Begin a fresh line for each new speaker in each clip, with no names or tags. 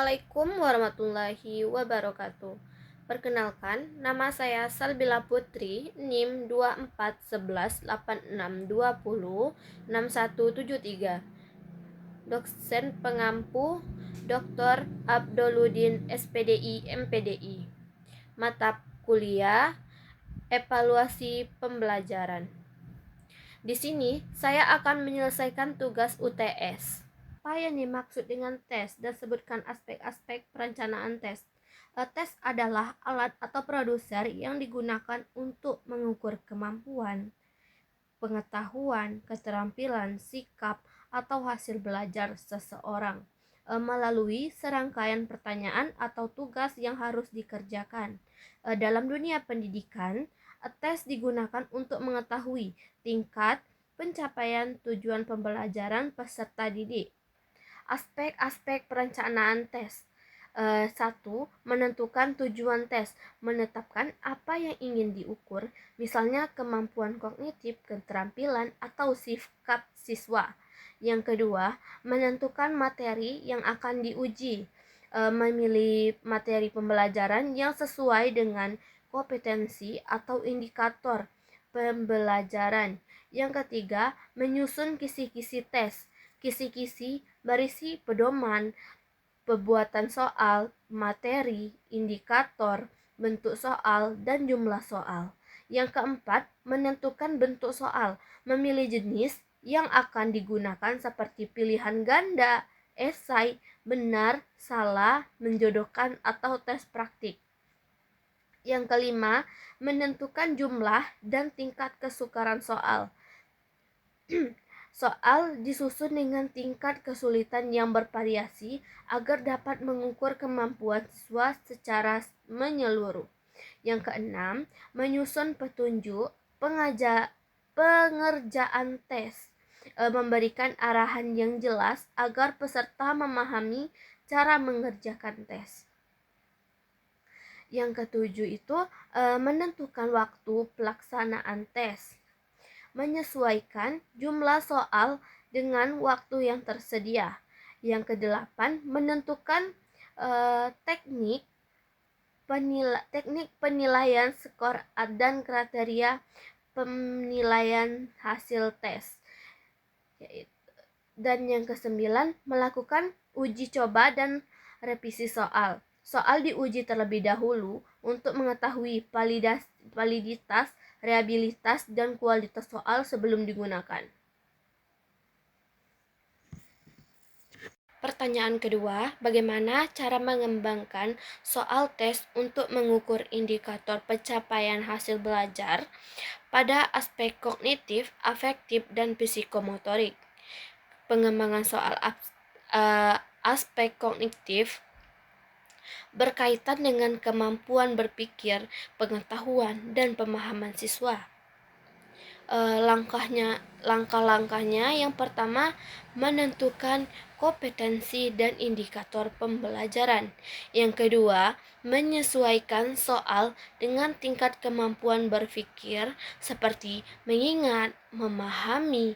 Assalamualaikum warahmatullahi wabarakatuh. Perkenalkan, nama saya Salbila Putri, NIM 241186206173. Dosen pengampu Dr. Abdoluddin SPDI MPDI. Mata kuliah Evaluasi Pembelajaran. Di sini saya akan menyelesaikan tugas UTS. Apa yang dimaksud dengan tes dan sebutkan aspek-aspek perencanaan tes. Tes adalah alat atau produser yang digunakan untuk mengukur kemampuan, pengetahuan, keterampilan, sikap, atau hasil belajar seseorang melalui serangkaian pertanyaan atau tugas yang harus dikerjakan. Dalam dunia pendidikan, tes digunakan untuk mengetahui tingkat pencapaian tujuan pembelajaran peserta didik. Aspek-aspek perencanaan tes. 1. Menentukan tujuan tes, menetapkan apa yang ingin diukur, misalnya kemampuan kognitif, keterampilan, atau sikap siswa. Yang kedua, menentukan materi yang akan diuji, memilih materi pembelajaran yang sesuai dengan kompetensi atau indikator pembelajaran. Yang ketiga, menyusun kisi-kisi tes. Kisi-kisi berisi pedoman, pembuatan soal, materi, indikator, bentuk soal, dan jumlah soal. Yang keempat, menentukan bentuk soal, memilih jenis yang akan digunakan seperti pilihan ganda, esai, benar, salah, menjodohkan, atau tes praktik. Yang kelima, menentukan jumlah dan tingkat kesukaran soal. Soal disusun dengan tingkat kesulitan yang bervariasi agar dapat mengukur kemampuan siswa secara menyeluruh. Yang keenam, menyusun petunjuk pengerjaan tes, memberikan arahan yang jelas agar peserta memahami cara mengerjakan tes. Yang ketujuh itu menentukan waktu pelaksanaan tes, menyesuaikan jumlah soal dengan waktu yang tersedia. Yang kedelapan, menentukan teknik penilaian skor dan kriteria penilaian hasil tes. Dan yang kesembilan, melakukan uji coba dan revisi soal. Soal diuji terlebih dahulu untuk mengetahui validitas, reliabilitas, dan kualitas soal sebelum digunakan. Pertanyaan kedua, bagaimana cara mengembangkan soal tes untuk mengukur indikator pencapaian hasil belajar pada aspek kognitif, afektif, dan psikomotorik? Pengembangan soal aspek kognitif berkaitan dengan kemampuan berpikir, pengetahuan, dan pemahaman siswa. Langkah-langkahnya yang pertama, menentukan kompetensi dan indikator pembelajaran. Yang kedua, menyesuaikan soal dengan tingkat kemampuan berpikir seperti mengingat, memahami,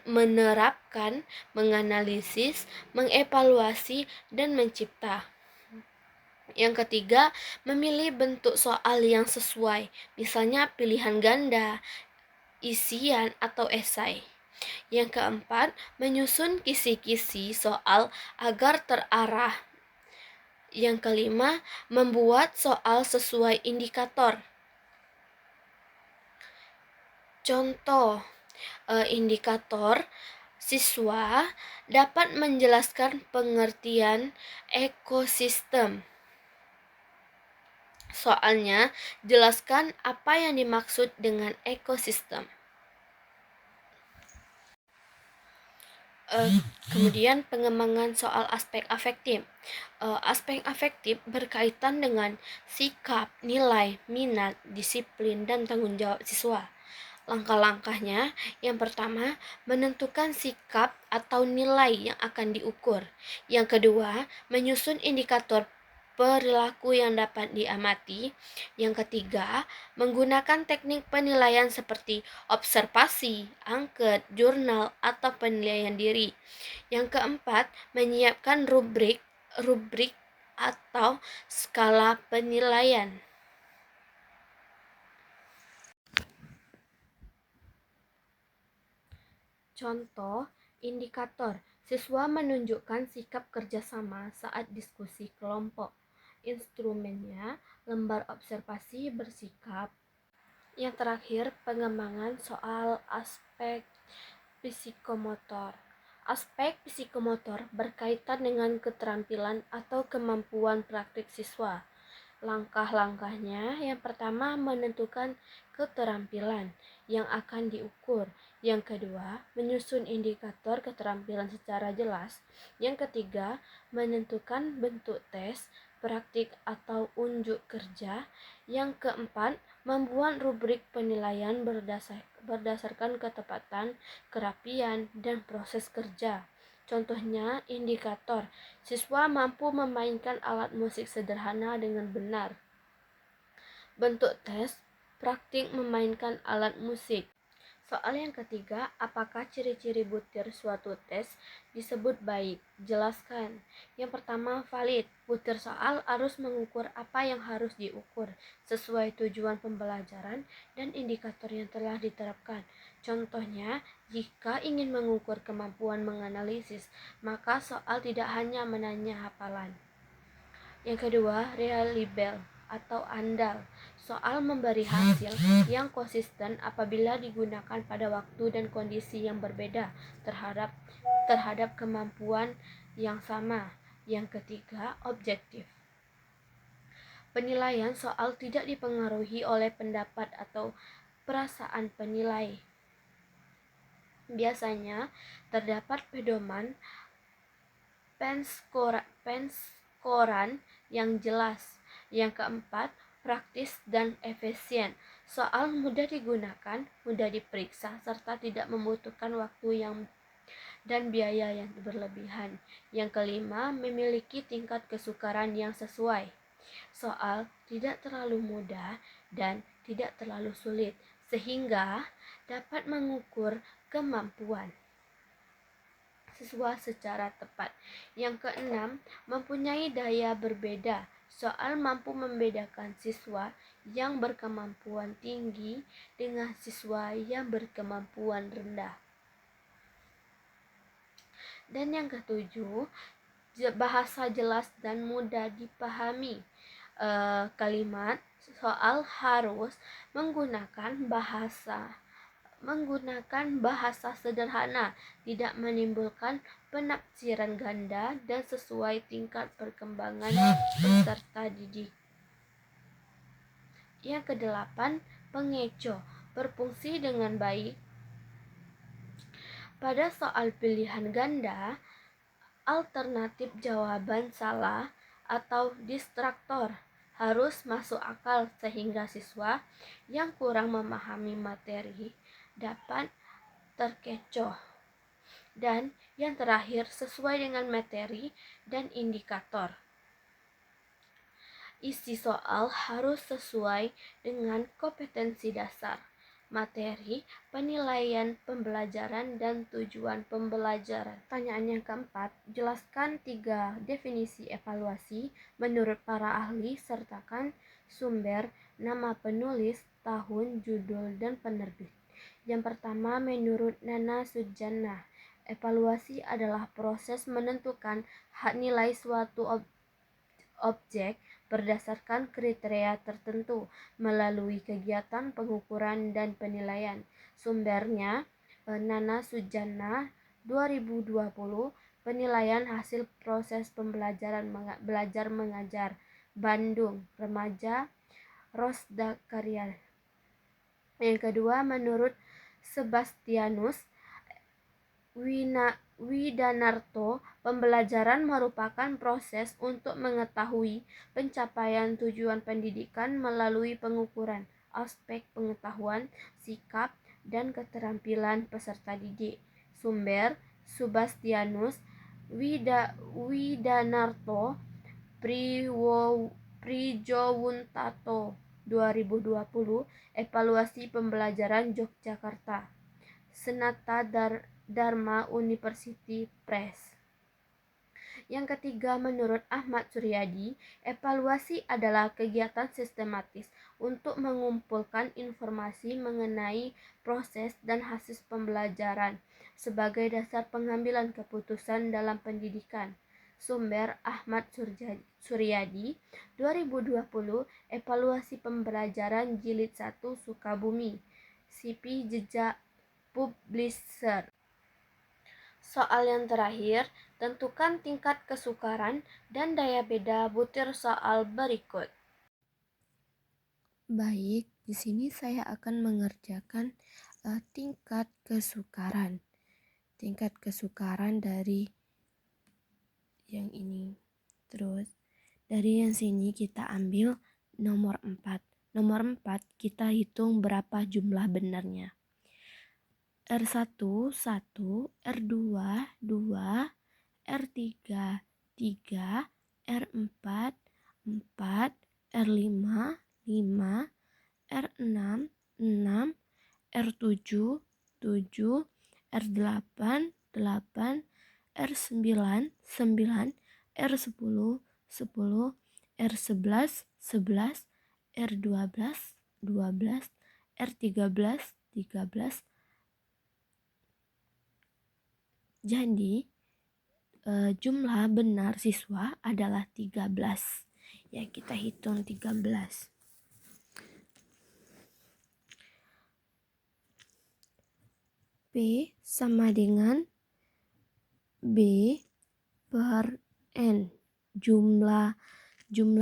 menerapkan, menganalisis, mengevaluasi, dan mencipta. Yang ketiga, memilih bentuk soal yang sesuai, misalnya pilihan ganda, isian, atau esai. Yang keempat, menyusun kisi-kisi soal agar terarah. Yang kelima, membuat soal sesuai indikator. Contoh indikator siswa dapat menjelaskan pengertian ekosistem. Soalnya, jelaskan apa yang dimaksud dengan ekosistem. Kemudian pengembangan soal aspek afektif. Aspek afektif berkaitan dengan sikap, nilai, minat, disiplin, dan tanggung jawab siswa. Langkah-langkahnya, yang pertama, menentukan sikap atau nilai yang akan diukur. Yang kedua, menyusun indikator perilaku yang dapat diamati. Yang ketiga, menggunakan teknik penilaian seperti observasi, angket, jurnal, atau penilaian diri. Yang keempat, menyiapkan rubrik rubrik atau skala penilaian. Contoh, indikator. Siswa menunjukkan sikap kerjasama saat diskusi kelompok. Instrumennya, lembar observasi bersikap. Yang terakhir, pengembangan soal aspek psikomotor. Aspek psikomotor berkaitan dengan keterampilan atau kemampuan praktik siswa. Langkah-langkahnya, yang pertama menentukan keterampilan yang akan diukur. Yang kedua, menyusun indikator keterampilan secara jelas. Yang ketiga, menentukan bentuk tes, praktik atau unjuk kerja. Yang keempat, membuat rubrik penilaian berdasarkan ketepatan, kerapian, dan proses kerja. Contohnya, indikator. Siswa mampu memainkan alat musik sederhana dengan benar. Bentuk tes, praktik memainkan alat musik. Soal yang ketiga, apakah ciri-ciri butir suatu tes disebut baik? Jelaskan. Yang pertama, valid. Butir soal harus mengukur apa yang harus diukur sesuai tujuan pembelajaran dan indikator yang telah diterapkan. Contohnya, jika ingin mengukur kemampuan menganalisis, maka soal tidak hanya menanya hafalan. Yang kedua, reliable atau andal. Soal memberi hasil yang konsisten apabila digunakan pada waktu dan kondisi yang berbeda terhadap kemampuan yang sama. Yang ketiga, objektif. Penilaian soal tidak dipengaruhi oleh pendapat atau perasaan penilai. Biasanya terdapat pedoman penskoran yang jelas. Yang keempat, praktis dan efisien. Soal mudah digunakan, mudah diperiksa, serta tidak membutuhkan waktu dan biaya yang berlebihan. Yang kelima, memiliki tingkat kesukaran yang sesuai. Soal tidak terlalu mudah dan tidak terlalu sulit, sehingga dapat mengukur kemampuan siswa secara tepat. Yang keenam, mempunyai daya berbeda. Soal mampu membedakan siswa yang berkemampuan tinggi dengan siswa yang berkemampuan rendah. Dan yang ketujuh, bahasa jelas dan mudah dipahami. Kalimat soal harus menggunakan bahasa sederhana, tidak menimbulkan penafsiran ganda, dan sesuai tingkat perkembangan peserta didik. Yang kedelapan, pengeco berfungsi dengan baik. Pada soal pilihan ganda, alternatif jawaban salah atau distraktor harus masuk akal sehingga siswa yang kurang memahami materi dapat terkecoh. Dan yang terakhir, sesuai dengan materi dan indikator. Isi soal harus sesuai dengan kompetensi dasar, materi, penilaian pembelajaran, dan tujuan pembelajaran. Pertanyaan yang keempat, jelaskan 3 definisi evaluasi menurut para ahli, sertakan sumber, nama penulis, tahun, judul, dan penerbit. Yang pertama, menurut Nana Sujana, evaluasi adalah proses menentukan hak nilai suatu objek berdasarkan kriteria tertentu melalui kegiatan pengukuran dan penilaian. Sumbernya Nana Sujana 2020, penilaian hasil proses pembelajaran belajar mengajar, Bandung, Remaja Rosda Karya. Yang kedua, menurut Sebastianus Widanarto, pembelajaran merupakan proses untuk mengetahui pencapaian tujuan pendidikan melalui pengukuran aspek pengetahuan, sikap, dan keterampilan peserta didik. Sumber Sebastianus Widanarto, Prijowuntato 2020, evaluasi pembelajaran Yogyakarta, Senata Dharma University Press. Yang ketiga, menurut Ahmad Suryadi, evaluasi adalah kegiatan sistematis untuk mengumpulkan informasi mengenai proses dan hasil pembelajaran sebagai dasar pengambilan keputusan dalam pendidikan. Sumber Ahmad Suryadi, 2020, Evaluasi Pembelajaran Jilid 1 Sukabumi, CP Jejak Publisher. Soal yang terakhir, tentukan tingkat kesukaran dan daya beda butir soal berikut.
Baik, di sini saya akan mengerjakan tingkat kesukaran. Tingkat kesukaran dari yang ini. Terus dari yang sini kita ambil nomor 4. Nomor 4 kita hitung berapa jumlah benarnya. R1 1, R2 2, R3 3, R4 4, R5 5, R6 6, R7 7, R8 8, R9 9, R10 10, R11 11, R12 12, R13 13. Jadi jumlah benar siswa adalah 13. Ya, kita hitung 13. P sama dengan B per N. Jumlah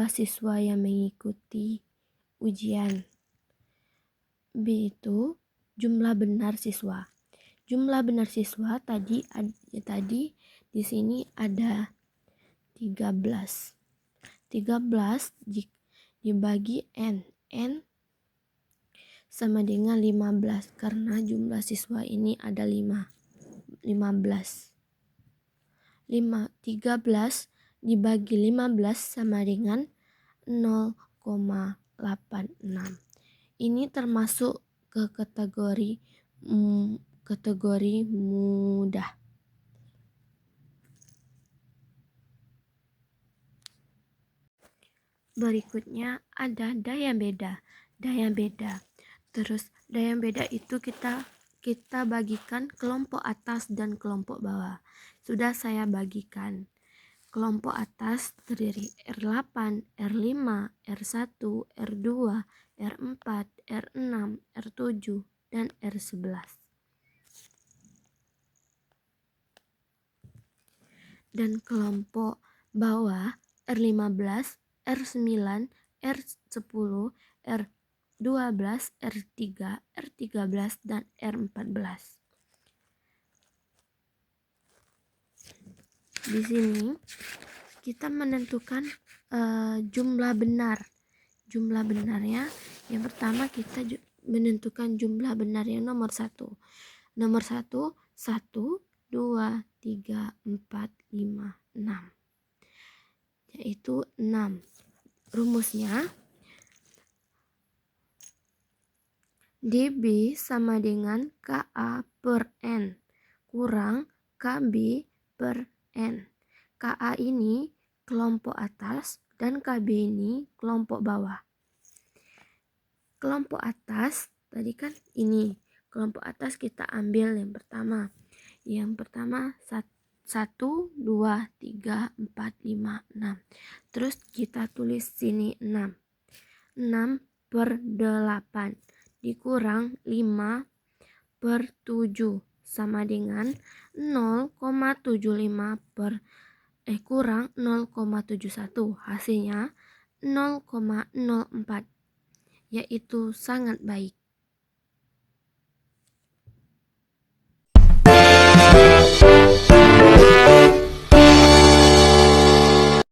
siswa yang mengikuti ujian. B itu jumlah benar siswa. Jumlah benar siswa tadi di sini ada 13. 13 dibagi N. N sama dengan 15 karena jumlah siswa ini ada 15. 13 dibagi 15 sama dengan 0,86. Ini termasuk ke kategori mudah. Berikutnya ada daya beda. Terus daya beda itu kita bagikan kelompok atas dan kelompok bawah. Sudah saya bagikan. Kelompok atas terdiri R8, R5, R1, R2, R4, R6, R7, dan R11. Dan kelompok bawah R15, R9, R10, R12, R3, R13, dan R14. Di sini kita menentukan jumlah benar. Jumlah benarnya yang pertama kita menentukan jumlah benar yang nomor 1. Nomor 1 1 2 3 4 5 6. Yaitu 6. Rumusnya DB sama dengan KA per N kurang KB per N. KA ini kelompok atas dan KB ini kelompok bawah. Kelompok atas tadi kan ini. Kelompok atas kita ambil yang pertama. Yang pertama 1, 2, 3, 4, 5, 6. Terus kita tulis sini 6. 6 per 8 dikurang 5 per 7 sama dengan 0,75 kurang 0,71. Hasilnya 0,04, yaitu sangat baik.